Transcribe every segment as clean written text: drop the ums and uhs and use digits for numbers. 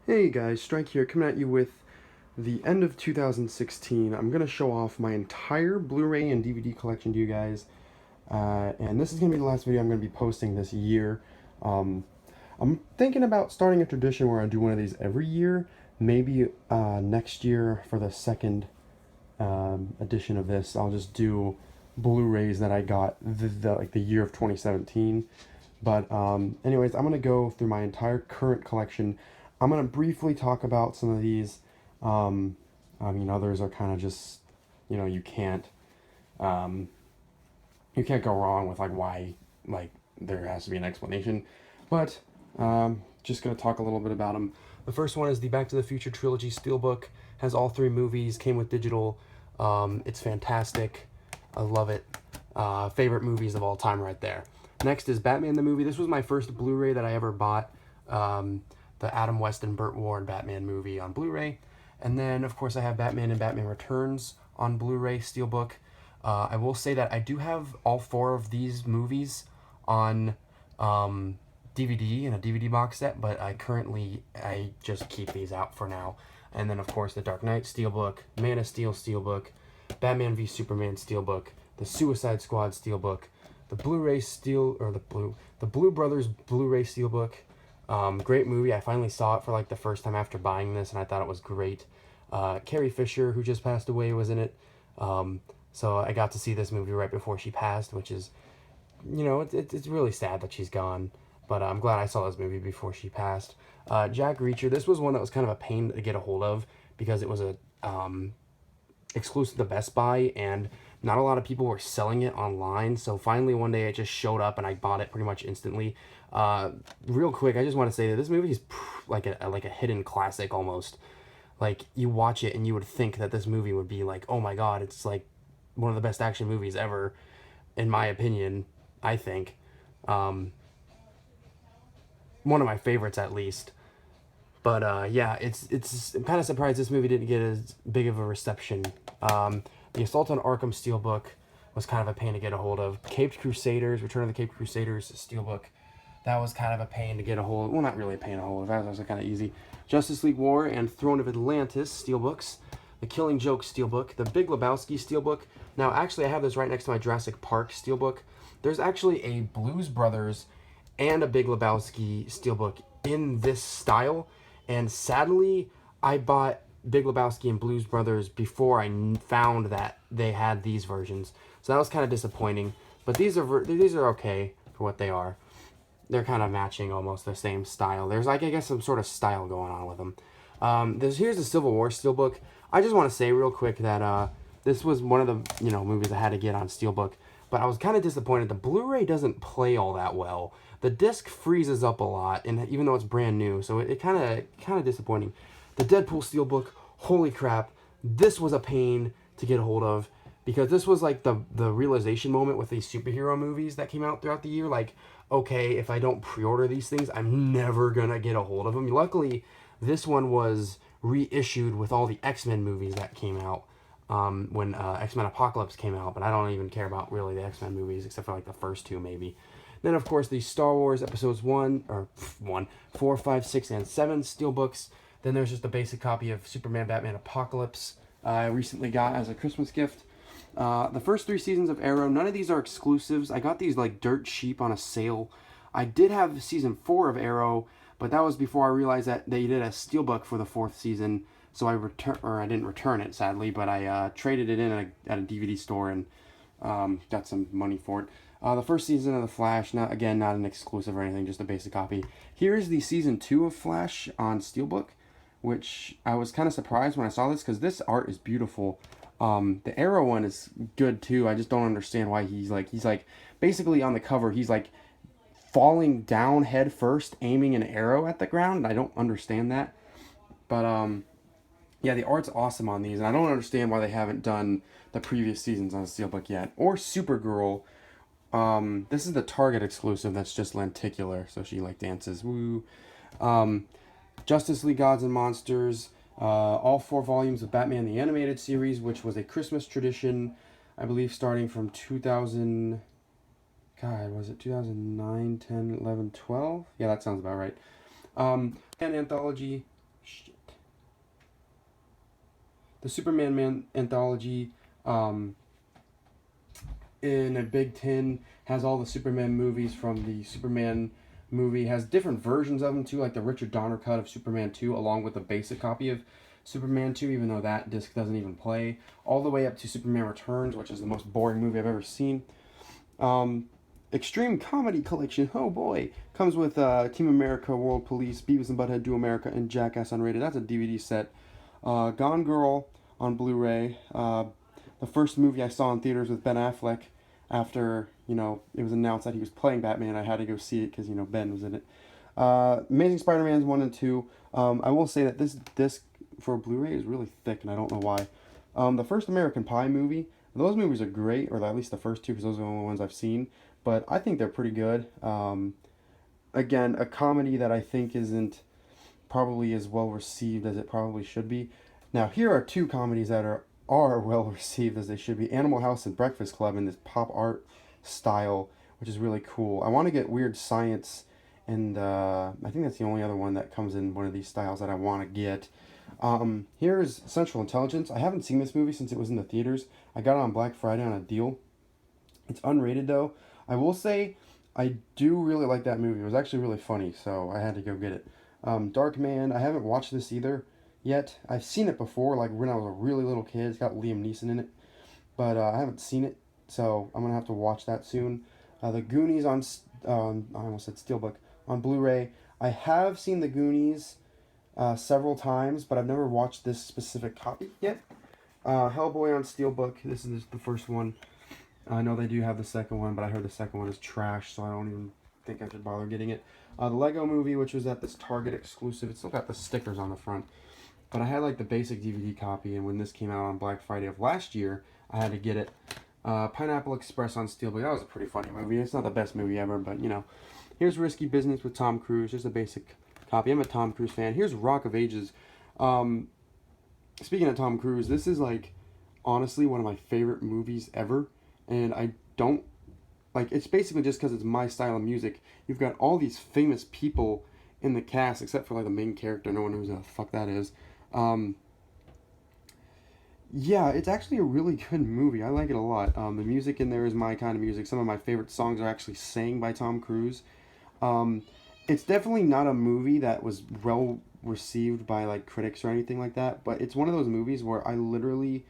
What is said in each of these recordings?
Hey guys, Strike here, coming at you with the end of 2016. I'm going to show off my entire Blu-ray and DVD collection to you guys. And this is going to be the last video I'm going to be posting this year. Um, I'm thinking about starting a tradition where I do one of these every year. Maybe next year for the second edition of this, I'll just do Blu-rays that I got the year of 2017. But anyways, I'm gonna go through my entire current collection. I'm gonna briefly talk about some of these. I mean, others are kind of just, um, you can't go wrong with like why, like there has to be an explanation. But just gonna talk a little bit about them. The first one is the Back to the Future trilogy Steelbook. Has all three movies. Came with digital. It's fantastic. I love it. Favorite movies of all time right there. Next is Batman the movie. This was my first Blu-ray that I ever bought. The Adam West and Burt Ward Batman movie on Blu-ray. And then, of course, I have Batman and Batman Returns on Blu-ray Steelbook. I will say that I do have all four of these movies on DVD in a DVD box set, but I just keep these out for now. And then, of course, the Dark Knight Steelbook, Man of Steel Steelbook, Batman v Superman Steelbook, the Suicide Squad Steelbook, the Blu-ray the Blue Brothers Blu-ray Steelbook. Great movie. I finally saw it for like the first time after buying this, and I thought it was great. Carrie Fisher, who just passed away, was in it. So I got to see this movie right before she passed, which is, it's really sad that she's gone. But I'm glad I saw this movie before she passed. Jack Reacher. This was one that was kind of a pain to get a hold of because it was a exclusive to Best Buy, and not a lot of people were selling it online. So finally one day it just showed up and I bought it pretty much instantly. Real quick, I just want to say that this movie is like a hidden classic almost. Like, you watch it and you would think that this movie would be like, oh my god, it's like one of the best action movies ever, in my opinion. I think one of my favorites at least. But yeah, I'm kind of surprised this movie didn't get as big of a reception. The Assault on Arkham Steelbook was kind of a pain to get a hold of. Caped Crusaders, Return of the Caped Crusaders Steelbook, that was kind of a pain to get a hold of. Well, not really a pain to hold of, that was kind of easy. Justice League War and Throne of Atlantis Steelbooks. The Killing Joke Steelbook. The Big Lebowski Steelbook. Now, actually, I have this right next to my Jurassic Park Steelbook. There's actually a Blues Brothers and a Big Lebowski Steelbook in this style. And sadly, I bought Big Lebowski and Blues Brothers before I found that they had these versions. So that was kind of disappointing. But these are okay for what they are. They're kind of matching almost the same style. There's like, I guess, some sort of style going on with them. Here's the Civil War Steelbook. I just want to say real quick that this was one of the movies I had to get on Steelbook. But I was kind of disappointed. The Blu-ray doesn't play all that well. The disc freezes up a lot, and even though it's brand new, so it kind of disappointing. The Deadpool Steelbook, holy crap, this was a pain to get a hold of, because this was like the realization moment with these superhero movies that came out throughout the year. Like, okay, if I don't pre-order these things, I'm never gonna get a hold of them. Luckily, this one was reissued with all the X-Men movies that came out when X-Men Apocalypse came out, but I don't even care about really the X-Men movies except for like the first two maybe. Then, of course, the Star Wars episodes 4, 5, 6, and 7 steelbooks. Then there's just a basic copy of Superman, Batman, Apocalypse I recently got as a Christmas gift. The first 3 seasons of Arrow, none of these are exclusives. I got these like dirt cheap on a sale. I did have season 4 of Arrow, but that was before I realized that they did a steelbook for the 4th season. So I didn't return it, sadly, but I traded it in at a DVD store and got some money for it. The first season of The Flash, not an exclusive or anything, just a basic copy. Here's the season 2 of Flash on Steelbook, which I was kind of surprised when I saw this because this art is beautiful. The Arrow one is good too. I just don't understand why he's like basically on the cover he's like falling down head first, aiming an arrow at the ground. I don't understand that, but yeah, the art's awesome on these, and I don't understand why they haven't done the previous seasons on Steelbook yet. Or Supergirl. This is the Target exclusive that's just lenticular, so she like dances. Woo. Justice League Gods and Monsters. All 4 volumes of Batman the Animated Series, which was a Christmas tradition, I believe, starting from 2000... God, was it 2009, 10, 11, 12? Yeah, that sounds about right. An anthology shit. The Superman anthology, in a big tin, has all the Superman movies from the Superman movie, has different versions of them too, like the Richard Donner cut of Superman 2, along with the basic copy of Superman 2, even though that disc doesn't even play, all the way up to Superman Returns, which is the most boring movie I've ever seen. Extreme Comedy Collection, oh boy, comes with Team America, World Police, Beavis and Butthead Do America, and Jackass Unrated. That's a DVD set. Gone Girl on Blu-ray. The first movie I saw in theaters with Ben Affleck after, it was announced that he was playing Batman. I had to go see it because, Ben was in it. Amazing Spider-Man's 1 and 2. I will say that this disc for Blu-ray is really thick, and I don't know why. The first American Pie movie, those movies are great, or at least the first two, because those are the only ones I've seen. But I think they're pretty good. Again, a comedy that I think isn't probably as well received as it probably should be. Now, here are two comedies that are well received as they should be. Animal House and Breakfast Club in this pop art style, which is really cool. I want to get Weird Science, and I think that's the only other one that comes in one of these styles that I want to get. Here's Central Intelligence. I haven't seen this movie since it was in the theaters. I got it on Black Friday on a deal. It's unrated though. I will say I do really like that movie. It was actually really funny, so I had to go get it. Dark Man, I haven't watched this either yet. I've seen it before, like when I was a really little kid. It's got Liam Neeson in it, but I haven't seen it, so I'm gonna have to watch that soon. The Goonies on I almost said Steelbook, on Blu-ray. I have seen The Goonies several times, but I've never watched this specific copy yet. Hellboy on Steelbook. This is the first one. I know they do have the second one, but I heard the second one is trash, so I don't even think I should bother getting it. The Lego Movie, which was at this Target exclusive. It's still got the stickers on the front. But I had like the basic DVD copy, and when this came out on Black Friday of last year, I had to get it. Pineapple Express on Steelbook. That was a pretty funny movie. It's not the best movie ever, but Here's Risky Business with Tom Cruise. Just a basic copy. I'm a Tom Cruise fan. Here's Rock of Ages. Speaking of Tom Cruise, this is like honestly one of my favorite movies ever. And I don't, it's basically just because it's my style of music. You've got all these famous people in the cast, except for like the main character. No one knows who the fuck that is. Yeah, it's actually a really good movie. I like it a lot. The music in there is my kind of music. Some of my favorite songs are actually sang by Tom Cruise. It's definitely not a movie that was well received by like critics or anything like that, but it's one of those movies where I literally...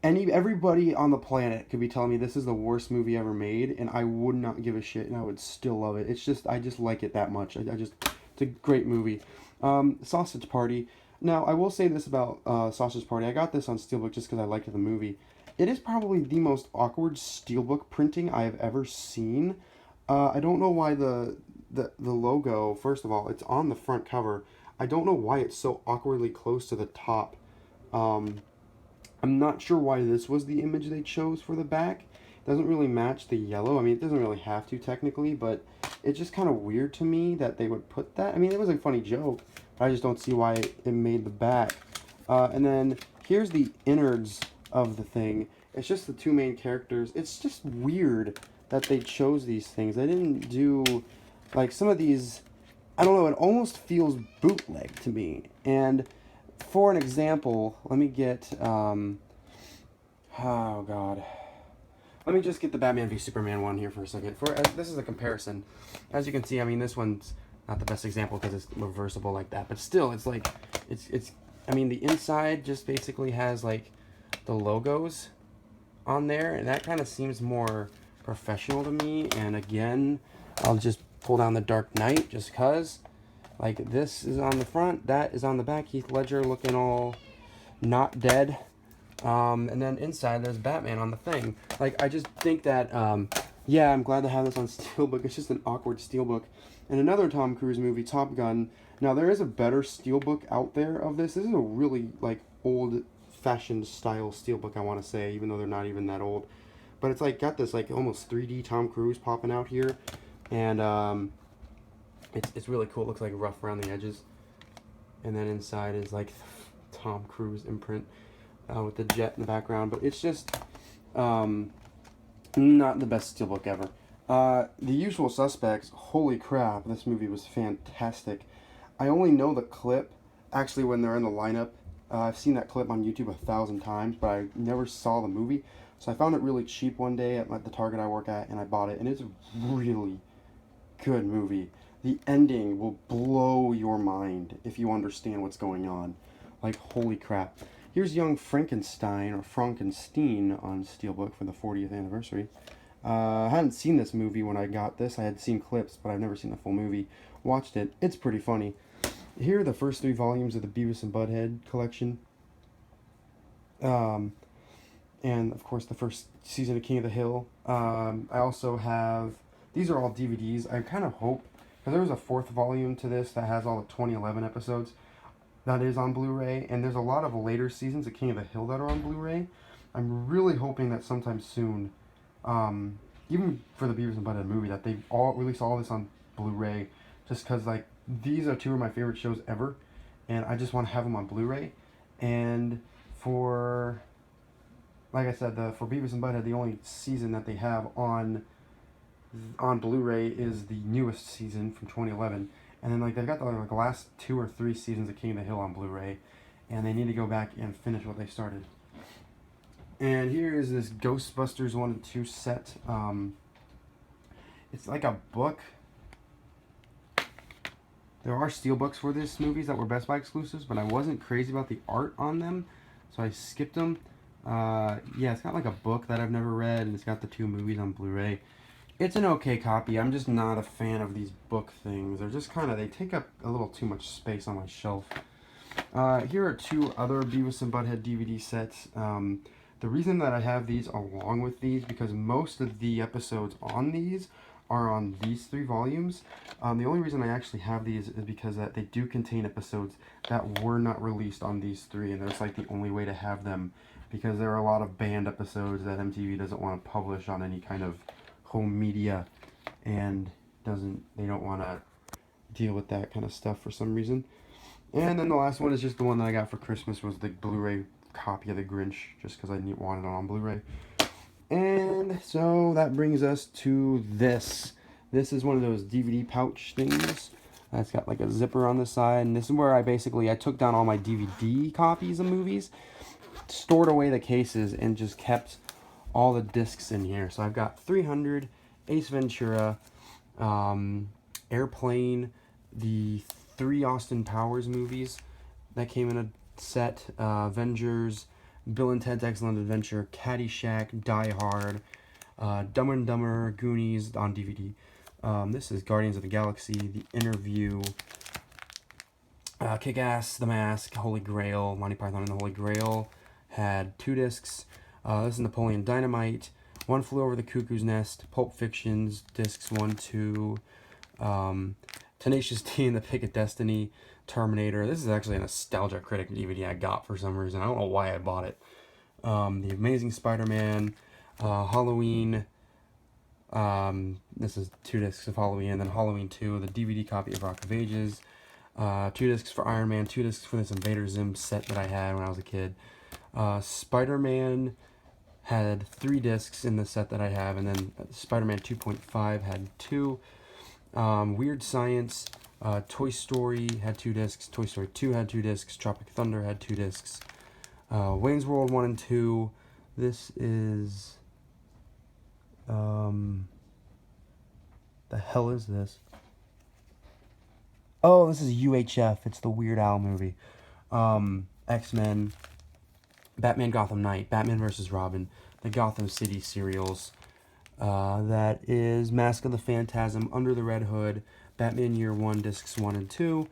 everybody on the planet could be telling me this is the worst movie ever made, and I would not give a shit, and I would still love it. I just like it that much. It's a great movie. Sausage Party. Now, I will say this about Sausage Party. I got this on Steelbook just because I liked the movie. It is probably the most awkward Steelbook printing I have ever seen. I don't know why the logo, first of all, it's on the front cover. I don't know why it's so awkwardly close to the top. I'm not sure why this was the image they chose for the back. It doesn't really match the yellow. I mean, it doesn't really have to technically, but it's just kind of weird to me that they would put that. I mean, it was a funny joke, but I just don't see why it made the back. And then here's the innards of the thing. It's just the two main characters. It's just weird that they chose these things. They didn't do, like, some of these, I don't know, it almost feels bootleg to me. And for an example, let me get, oh god. Let me just get the Batman v Superman one here for a second. This is a comparison. As you can see, I mean, this one's not the best example because it's reversible like that. But still, it's like, I mean, the inside just basically has, like, the logos on there. And that kind of seems more professional to me. And again, I'll just pull down the Dark Knight just because. Like, this is on the front, that is on the back. Heath Ledger looking all not dead. And then inside, there's Batman on the thing. Like, I just think that, yeah, I'm glad to have this on Steelbook. It's just an awkward Steelbook. And another Tom Cruise movie, Top Gun. Now, there is a better Steelbook out there of this. This is a really, like, old-fashioned style Steelbook, I want to say, even though they're not even that old. But it's, like, got this, like, almost 3D Tom Cruise popping out here. And, it's really cool. It looks like rough around the edges. And then inside is like Tom Cruise imprint with the jet in the background. But it's just not the best Steelbook ever. The Usual Suspects. Holy crap, this movie was fantastic. I only know the clip actually when they're in the lineup. I've seen that clip on YouTube 1,000 times, but I never saw the movie. So I found it really cheap one day at the Target I work at, and I bought it, and it's a really good movie. The ending will blow your mind if you understand what's going on. Like, holy crap. Here's young Frankenstein, or Frankenstein, on Steelbook for the 40th anniversary. I hadn't seen this movie when I got this. I had seen clips, but I've never seen the full movie. Watched it. It's pretty funny. Here are the first 3 volumes of the Beavis and Butthead collection. And, of course, the first season of King of the Hill. I also have... These are all DVDs. I kind of hope... Because there was a 4th volume to this that has all the 2011 episodes. That is on Blu-ray. And there's a lot of later seasons of King of the Hill that are on Blu-ray. I'm really hoping that sometime soon... even for the Beavis and Butthead movie, that they all release all this on Blu-ray, just because like these are 2 of my favorite shows ever, and I just want to have them on Blu-ray. And for, like I said, for Beavis and Butthead, the only season that they have on Blu-ray is the newest season from 2011, and then like they've got the last 2 or 3 seasons of King of the Hill on Blu-ray, and they need to go back and finish what they started. And here is this Ghostbusters 1 and 2 set. It's like a book. There are steelbooks for this movies that were Best Buy exclusives, but I wasn't crazy about the art on them, so I skipped them. Yeah, it's got like a book that I've never read, and it's got the 2 movies on Blu-ray. It's an okay copy. I'm just not a fan of these book things. They're just kind of, they take up a little too much space on my shelf. Here are 2 other Beavis and Butthead DVD sets. The reason that I have these along with these, because most of the episodes on these are on these 3 volumes. The only reason I actually have these is because that they do contain episodes that were not released on these 3, and that's like the only way to have them, because there are a lot of banned episodes that MTV doesn't want to publish on any kind of home media, and they don't want to deal with that kind of stuff for some reason. And then the last one is just the one that I got for Christmas, was the Blu-ray copy of The Grinch, just because I wanted it on Blu-ray. And so that brings us to this. This is one of those DVD pouch things. It's got like a zipper on the side, and this is where I took down all my DVD copies of movies, stored away the cases, and just kept all the discs in here. So I've got 300, Ace Ventura, Airplane, the 3 Austin Powers movies that came in a set, Avengers, Bill and Ted's Excellent Adventure, Caddyshack, Die Hard, Dumb and Dumber, Goonies on DVD. This is Guardians of the Galaxy, The Interview, Kick-Ass, The Mask, Holy Grail, Monty Python and the Holy Grail had 2 discs. This is Napoleon Dynamite, One Flew Over the Cuckoo's Nest, Pulp Fictions, discs 1, 2, Tenacious D and the Pick of Destiny, Terminator. This is actually a Nostalgia Critic DVD I got for some reason. I don't know why I bought it. The Amazing Spider-Man, Halloween. This is 2 discs of Halloween, and then Halloween 2, the DVD copy of Rock of Ages. 2 discs for Iron Man, 2 discs for this Invader Zim set that I had when I was a kid. Spider-Man had 3 discs in the set that I have, and then Spider-Man 2.5 had 2. Weird Science, Toy Story had 2 discs, Toy Story 2 had 2 discs, Tropic Thunder had 2 discs, Wayne's World 1 and 2, this is, the hell is this? Oh, this is UHF, it's the Weird Al movie, X-Men, Batman Gotham Knight, Batman vs. Robin, the Gotham City serials, that is Mask of the Phantasm, Under the Red Hood, Batman Year 1, discs 1 and 2,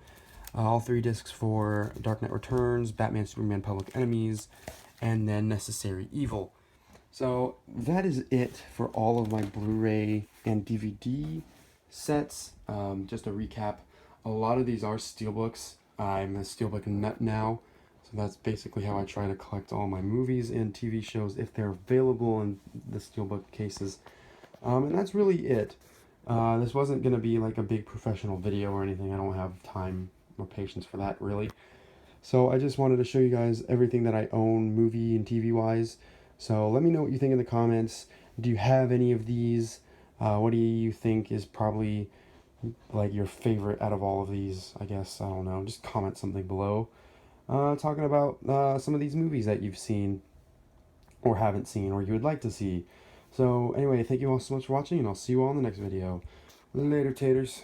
all 3 discs for Dark Knight Returns, Batman Superman Public Enemies, and then Necessary Evil. So that is it for all of my Blu-ray and DVD sets. Just a recap, a lot of these are steelbooks. I'm a steelbook nut now, so that's basically how I try to collect all my movies and TV shows if they're available in the steelbook cases. And that's really it. This wasn't going to be like a big professional video or anything. I don't have time or patience for that, really. So I just wanted to show you guys everything that I own, movie and TV wise. So let me know what you think in the comments. Do you have any of these? What do you think is probably like your favorite out of all of these. I guess, I don't know. Just comment something below. Talking about some of these movies that you've seen or haven't seen or you would like to see. So anyway, thank you all so much for watching, and I'll see you all in the next video. Later, taters.